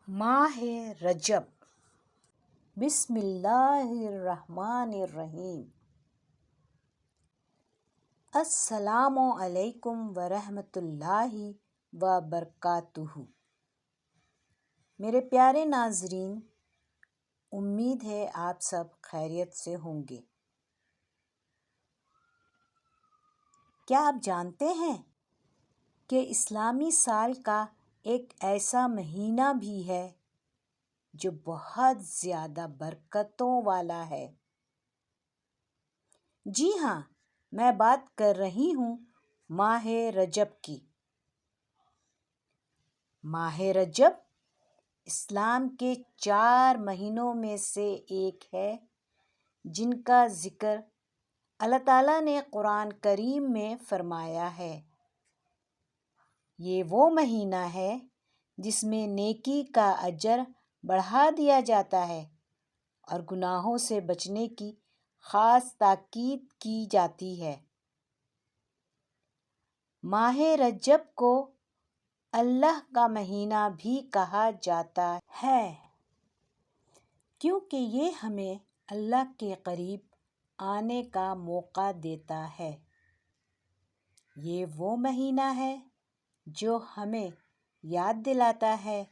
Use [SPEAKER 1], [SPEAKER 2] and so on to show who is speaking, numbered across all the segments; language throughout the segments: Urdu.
[SPEAKER 1] ماہ رجب۔ بسم اللہ الرحمن الرحیم۔ السلام علیکم ورحمۃ اللہ وبرکاتہ۔ میرے پیارے ناظرین، امید ہے آپ سب خیریت سے ہوں گے۔ کیا آپ جانتے ہیں کہ اسلامی سال کا ایک ایسا مہینہ بھی ہے جو بہت زیادہ برکتوں والا ہے؟ جی ہاں، میں بات کر رہی ہوں ماہ رجب کی۔ ماہ رجب اسلام کے 4 مہینوں میں سے ایک ہے جن کا ذکر اللہ تعالیٰ نے قرآن کریم میں فرمایا ہے۔ یہ وہ مہینہ ہے جس میں نیکی کا اجر بڑھا دیا جاتا ہے اور گناہوں سے بچنے کی خاص تاکید کی جاتی ہے۔ ماہ رجب کو اللہ کا مہینہ بھی کہا جاتا ہے کیونکہ یہ ہمیں اللہ کے قریب آنے کا موقع دیتا ہے۔ یہ وہ مہینہ ہے جو ہمیں یاد دلاتا ہے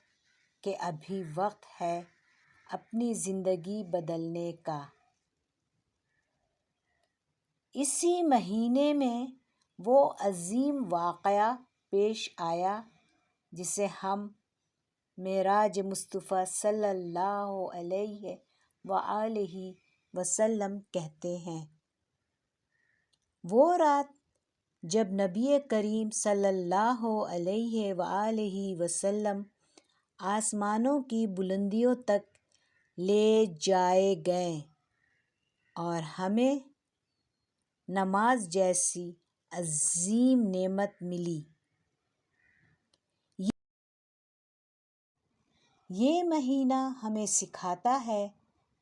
[SPEAKER 1] کہ ابھی وقت ہے اپنی زندگی بدلنے کا۔ اسی مہینے میں وہ عظیم واقعہ پیش آیا جسے ہم معراج مصطفیٰ صلی اللہ علیہ وآلہ وسلم کہتے ہیں۔ وہ رات جب نبی کریم صلی اللہ علیہ وآلہ وسلم آسمانوں کی بلندیوں تک لے جائے گئے اور ہمیں نماز جیسی عظیم نعمت ملی۔ یہ مہینہ ہمیں سکھاتا ہے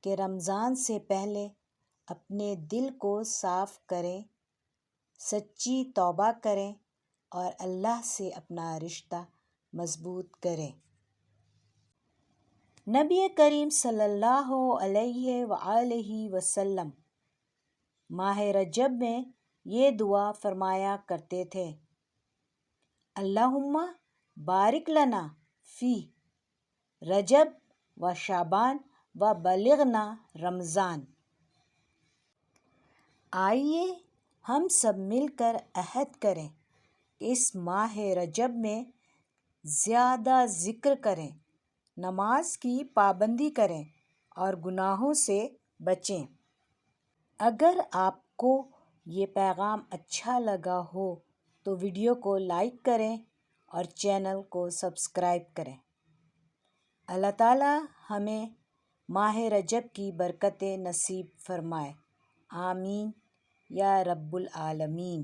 [SPEAKER 1] کہ رمضان سے پہلے اپنے دل کو صاف کریں، سچی توبہ کریں اور اللہ سے اپنا رشتہ مضبوط کریں۔ نبی کریم صلی اللہ علیہ وآلہ وسلم ماہ رجب میں یہ دعا فرمایا کرتے تھے: اللہم بارک لنا فی رجب و شعبان و بلغنا رمضان۔ آئیے ہم سب مل کر عہد کریں کہ اس ماہ رجب میں زیادہ ذکر کریں، نماز کی پابندی کریں اور گناہوں سے بچیں۔ اگر آپ کو یہ پیغام اچھا لگا ہو تو ویڈیو کو لائک کریں اور چینل کو سبسکرائب کریں۔ اللہ تعالیٰ ہمیں ماہ رجب کی برکتیں نصیب فرمائے۔ آمین یا رب العالمین۔